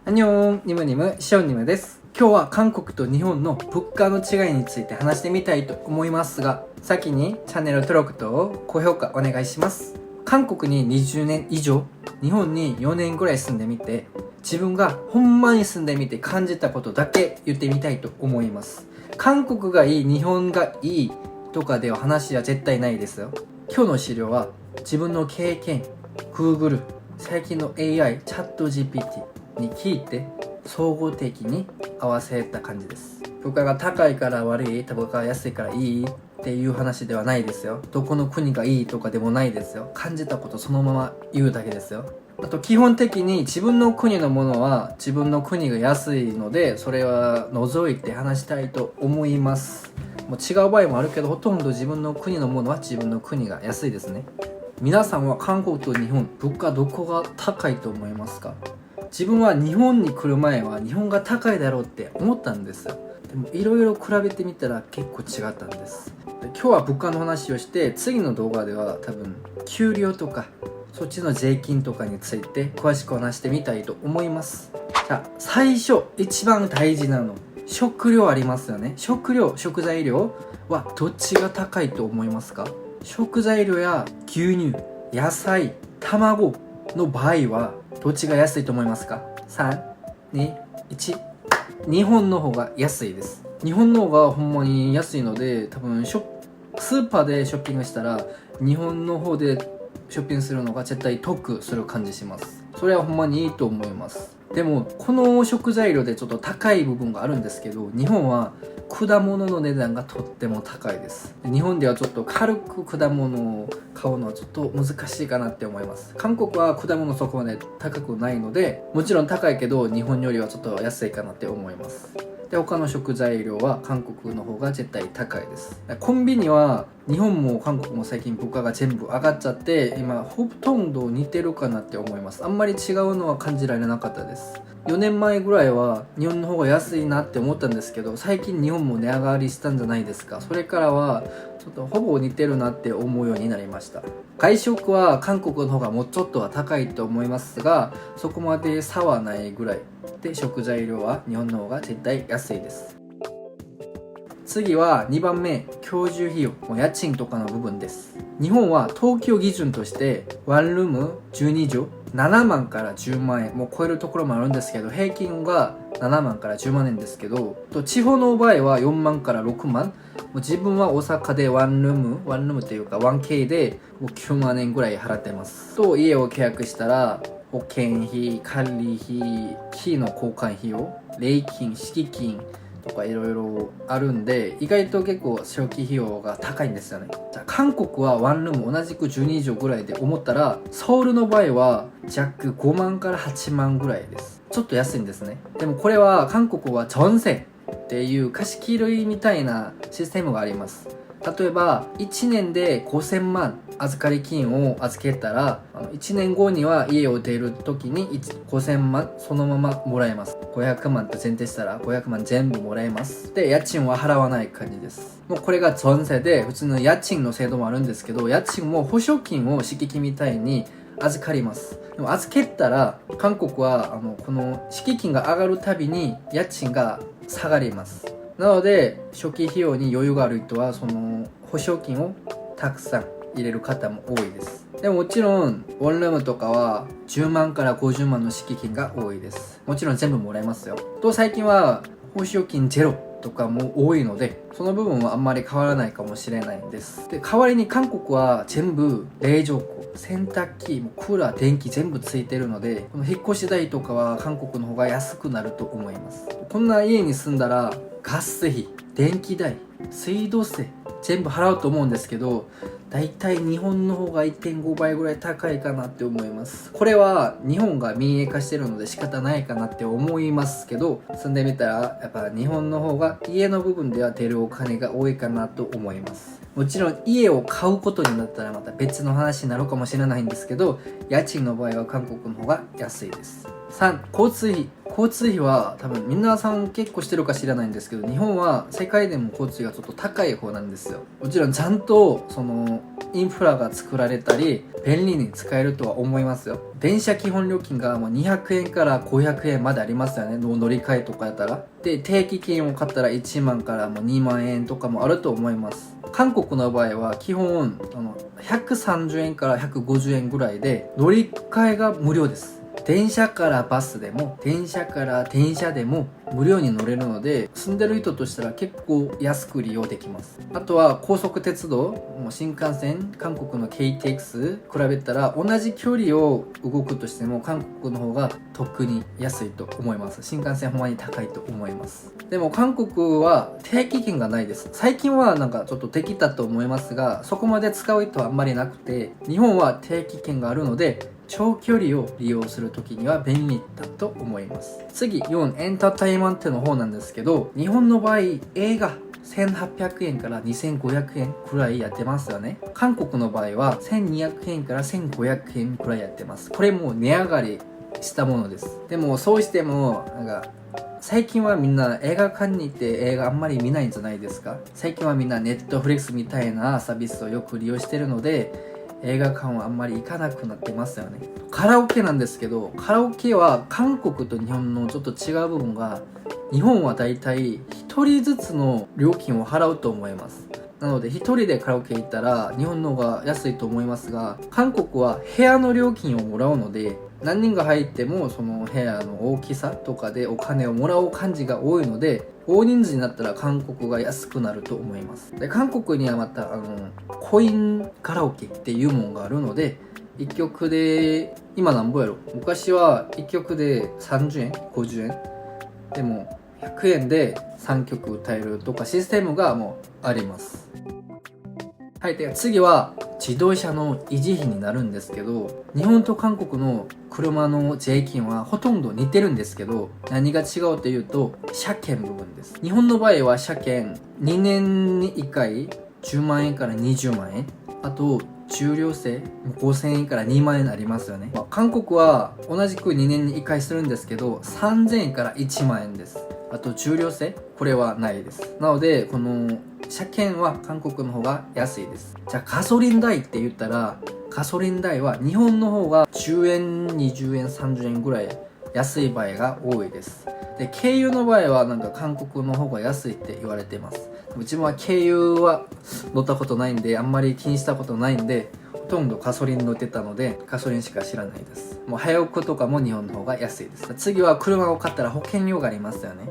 アンニョンニムニムシオンニムです。今日は韓国と日本の物価の違いについて話してみたいと思いますが、先にチャンネル登録と高評価お願いします。韓国に20年以上、日本に4年ぐらい住んでみて、自分がほんまに住んでみて感じたことだけ言ってみたいと思います。韓国がいい、日本がいいとかでは話は絶対ないですよ。今日の資料は自分の経験、Google、最近の AI、チャット GPT に聞いて総合的に合わせた感じです。物価が高いから悪い、物価が安いからいいっていう話ではないですよ。どこの国がいいとかでもないですよ。感じたことそのまま言うだけですよ。あと基本的に自分の国のものは自分の国が安いので、それは除いて話したいと思います。もう違う場合もあるけど、ほとんど自分の国のものは自分の国が安いですね。皆さんは韓国と日本、物価どこが高いと思いますか？自分は日本に来る前は日本が高いだろうって思ったんですよ。でもいろいろ比べてみたら結構違ったんです。で今日は物価の話をして、次の動画では多分給料とかそっちの税金とかについて詳しく話してみたいと思います。じゃあ最初一番大事なの、食料ありますよね。食材料はどっちが高いと思いますか？食材料や牛乳、野菜、卵の場合はどっちが安いと思いますか？ 3、2、1。日本の方が安いです。日本の方がほんまに安いので、多分スーパーでショッピングしたら日本の方でショッピングするのが絶対得する感じします。それはほんまにいいと思います。でもこの食材料でちょっと高い部分があるんですけど、日本は果物の値段がとっても高いです。日本ではちょっと軽く果物を買うのはちょっと難しいかなって思います。韓国は果物そこまで高くないので、もちろん高いけど日本よりはちょっと安いかなって思います。で他の食材料は韓国の方が絶対高いです。コンビニは日本も韓国も最近物価が全部上がっちゃって、今ほとんど似てるかなって思います。あんまり違うのは感じられなかったです。4年前ぐらいは日本の方が安いなって思ったんですけど、最近日本も値上がりしたんじゃないですか。それからはちょっとほぼ似てるなって思うようになりました。外食は韓国の方がもうちょっとは高いと思いますが、そこまで差はないぐらいで、食材料は日本の方が絶対安いです。次は2番目、居住費用、家賃とかの部分です。日本は東京基準としてワンルーム12畳7万から10万円もう超えるところもあるんですけど、平均が7万から10万円ですけど、地方の場合は4万から6万。もう自分は大阪でワンルームというか 1K でもう9万円ぐらい払ってます。と家を契約したら保険費、管理費、キーの交換費用、礼金、敷金とかいろいろあるんで、意外と結構初期費用が高いんですよね。じゃあ韓国はワンルーム同じく12畳ぐらいで思ったら、ソウルの場合は約5万から8万ぐらいです。ちょっと安いんですね。でもこれは韓国は전세っていう貸切類みたいなシステムがあります。例えば1年で5000万預かり金を預けたら、1年後には家を出る時に5000万そのままもらえます。500万と前提したら500万全部もらえます。で家賃は払わない感じです。もうこれが전세で、普通の家賃の制度もあるんですけど、家賃も保証金を敷金みたいに預かります。でも預けたら韓国はこの敷金が上がるたびに家賃が下がります。なので初期費用に余裕がある人はその保証金をたくさん入れる方も多いです。でももちろんワンルームとかは10万から50万の敷金が多いです。もちろん全部もらえますよ。と最近は保証金ゼロとかも多いので、その部分はあんまり変わらないかもしれないんです。で代わりに韓国は全部冷蔵庫、洗濯機、クーラー、電気全部ついてるので、この引っ越し代とかは韓国の方が安くなると思います。こんな家に住んだらガス費、電気代、水道水全部払うと思うんですけど、だいたい日本の方が 1.5 倍ぐらい高いかなって思います。これは日本が民営化してるので仕方ないかなって思いますけど、住んでみたらやっぱ日本の方が家の部分では出るお金が多いかなと思います。もちろん家を買うことになったらまた別の話になるかもしれないんですけど、家賃の場合は韓国の方が安いです。3、交通費。交通費は多分皆さん結構してるか知らないんですけど、日本は世界でも交通費がちょっと高い方なんですよ。もちろんちゃんとそのインフラが作られたり便利に使えるとは思いますよ。電車基本料金がもう200円から500円までありますよね、乗り換えとかやったら。で定期券を買ったら1万からもう2万円とかもあると思います。韓国の場合は基本130円から150円ぐらいで乗り換えが無料です。電車からバスでも電車から電車でも無料に乗れるので、住んでる人としたら結構安く利用できます。あとは高速鉄道、もう新幹線、韓国の KTX 比べたら同じ距離を動くとしても韓国の方が特に安いと思います。新幹線ほんまに高いと思います。でも韓国は定期券がないです。最近はなんかちょっとできたと思いますが、そこまで使う人はあんまりなくて、日本は定期券があるので長距離を利用するときには便利だと思います。次4、エンターテインメントの方なんですけど、日本の場合映画1800円から2500円くらいやってますよね。韓国の場合は1200円から1500円くらいやってます。これもう値上がりしたものです。でもそうしてもなんか最近はみんな映画館に行って映画あんまり見ないんじゃないですか。最近はみんなネットフリックスみたいなサービスをよく利用してるので、映画館はあんまり行かなくなってますよね。カラオケなんですけど、カラオケは韓国と日本のちょっと違う部分が、日本はだいたい1人ずつの料金を払うと思います。なので1人でカラオケ行ったら日本の方が安いと思いますが、韓国は部屋の料金をもらうので、何人が入ってもその部屋の大きさとかでお金をもらう感じが多いので、大人数になったら韓国が安くなると思います。で韓国にはまたコインカラオケっていうものがあるので、1曲で今なんぼやろ、昔は1曲で30円50円でも100円で3曲歌えるとかシステムがもうあります。はい、で次は自動車の維持費になるんですけど、日本と韓国の車の税金はほとんど似てるんですけど、何が違うというと車検部分です。日本の場合は車検2年に1回10万円から20万円、あと重量税5000円から2万円ありますよね。韓国は同じく2年に1回するんですけど3000円から1万円です。あと重量税これはないです。なのでこの車検は韓国の方が安いです。じゃあガソリン代って言ったら、ガソリン代は日本の方が10円20円30円ぐらい安い場合が多いです。で軽油の場合はなんか韓国の方が安いって言われてます。自分は軽油は乗ったことないんであんまり気にしたことないんで、ほとんどガソリン乗ってたのでガソリンしか知らないです。もう早送とかも日本の方が安いです。次は車を買ったら保険料がありますよね。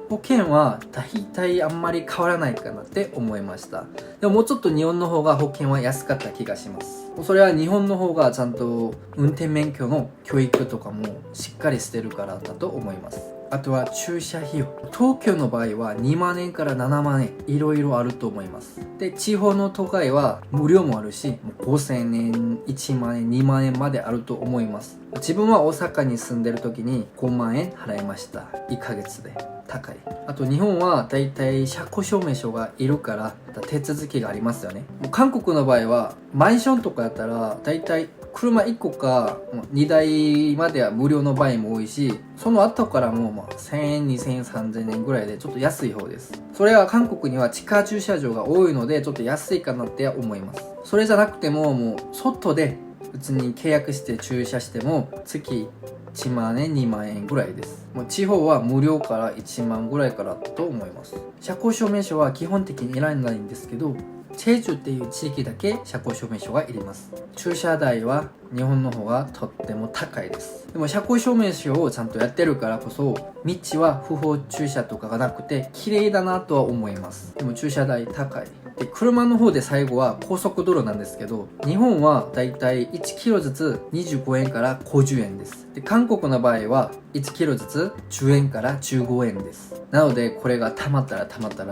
保険は大体あんまり変わらないかなって思いました。でももうちょっと日本の方が保険は安かった気がします。それは日本の方がちゃんと運転免許の教育とかもしっかりしてるからだと思います。あとは駐車費用、東京の場合は2万円から7万円いろいろあると思います。で地方の都会は無料もあるし、もう5000円1万円2万円まであると思います。自分は大阪に住んでる時に5万円払いました。1ヶ月で高い。あと日本はだいたい車庫証明書がいるから手続きがありますよね。もう韓国の場合はマンションとかやったらだいたい車1個か2台までは無料の場合も多いし、その後からもう1000円2000円3000円ぐらいでちょっと安い方です。それは韓国には地下駐車場が多いのでちょっと安いかなって思います。それじゃなくてももう外で普通に契約して駐車しても月1万円2万円ぐらいです。もう地方は無料から1万ぐらいからと思います。車庫証明書は基本的にいらないんですけど、チェジュっていう地域だけ車庫証明書がいります。駐車代は日本の方がとっても高いです。でも車庫証明書をちゃんとやってるからこそ道は不法駐車とかがなくて綺麗だなとは思います。でも駐車代高い。で車の方で最後は高速道路なんですけど、日本はだいたい1キロずつ25円から50円です。で韓国の場合は1キロずつ10円から15円です。なのでこれがたまったら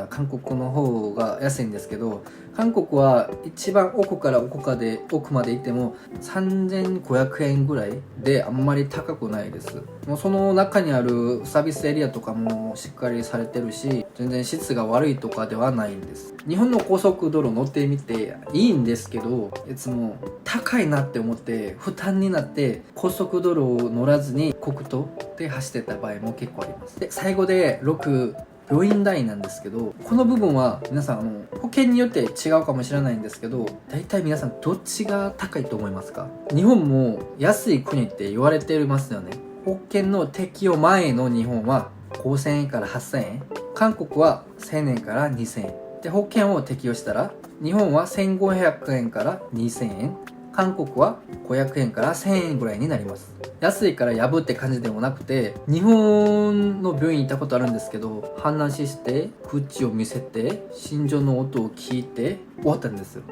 韓国の方が安いんですけど、韓国は一番奥から奥まで行っても3500円ぐらいであんまり高くないです。もうその中にあるサービスエリアとかもしっかりされてるし、全然質が悪いとかではないんです。日本の高速道路乗ってみていいんですけど、いつも高いなって思って負担になって高速道路を乗らずに国道で走ってた場合も結構あります。で、最後で6、病院代なんですけど、この部分は皆さん保険によって違うかもしれないんですけど、大体皆さんどっちが高いと思いますか？日本も安い国って言われてますよね。保険の適用前の日本は5000円から8000円、韓国は1000円から2000円で、保険を適用したら日本は1500円から2000円、韓国は500円から1000円ぐらいになります。安いからやぶって感じでもなくて、日本の病院行ったことあるんですけど、話して口を見せて心臓の音を聞いて終わったんですよ。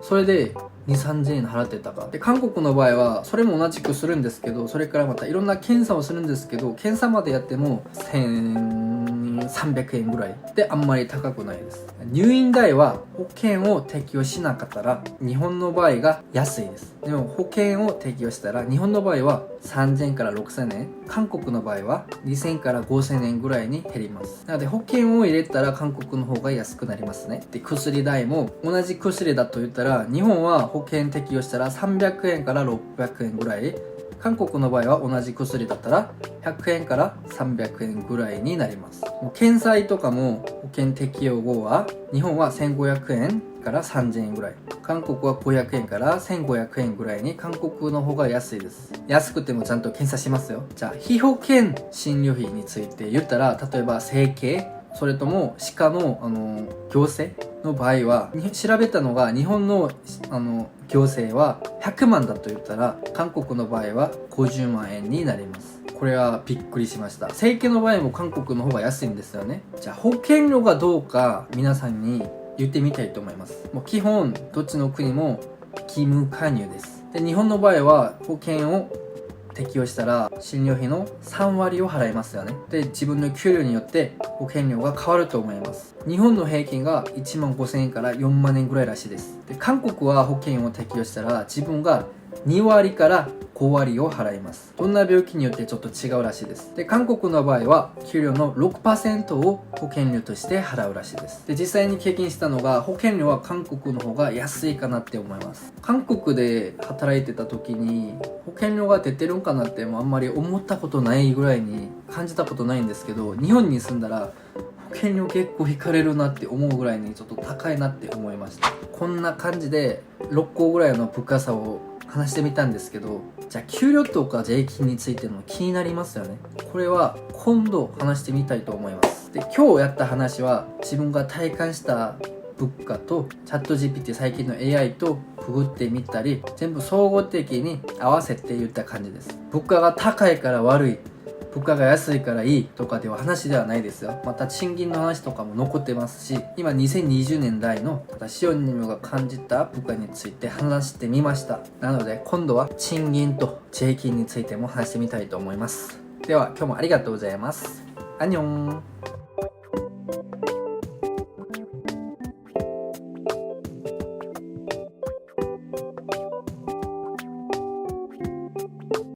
それで2、3000円払ってたか。で、韓国の場合はそれも同じくするんですけど、それからまたいろんな検査をするんですけど、検査までやっても1300円ぐらいであんまり高くないです。入院代は保険を適用しなかったら日本の場合が安いです。でも保険を適用したら日本の場合は3000円から6000円、韓国の場合は2000円から5000円ぐらいに減ります。なので保険を入れたら韓国の方が安くなりますね。で、薬代も同じ薬だと言ったら日本は保険適用したら300円から600円ぐらい、韓国の場合は同じ薬だったら100円から300円ぐらいになります。もう検査とかも保険適用後は日本は1500円から3000円ぐらい、韓国は500円から1500円ぐらいに韓国の方が安いです。安くてもちゃんと検査しますよ。じゃあ被保険診療費について言ったら、例えば整形、それとも歯科の矯正の場合は、調べたのが日本の矯正は100万だと言ったら韓国の場合は50万円になります。これはびっくりしました。整形の場合も韓国の方が安いんですよね。じゃあ保険料がどうか皆さんに言ってみたいと思います。もう基本どっちの国も義務加入です。で、日本の場合は保険を適用したら診療費の3割を払いますよね。で、自分の給料によって保険料が変わると思います。日本の平均が1万5000円から4万円ぐらいらしいです。で、韓国は保険を適用したら自分が2割から5割を払います。どんな病気によってちょっと違うらしいです。で、韓国の場合は給料の 6% を保険料として払うらしいです。で、実際に経験したのが保険料は韓国の方が安いかなって思います。韓国で働いてた時に保険料が出てるんかなってもあんまり思ったことないぐらいに感じたことないんですけど、日本に住んだら保険料結構引かれるなって思うぐらいにちょっと高いなって思いました。こんな感じで6個ぐらいの物価差を話してみたんですけど、じゃあ給料とか税金についての気になりますよね。これは今度話してみたいと思います。で、今日やった話は自分が体感した物価とチャット GPT 最近の AI とくぐってみたり、全部総合的に合わせて言った感じです。物価が高いから悪い、物価が安いからいいとかでは話ではないですよ。また賃金の話とかも残ってますし、今2020年代の私シオニムが感じた物価について話してみました。なので今度は賃金と税金についても話してみたいと思います。では今日もありがとうございます。アンニョン。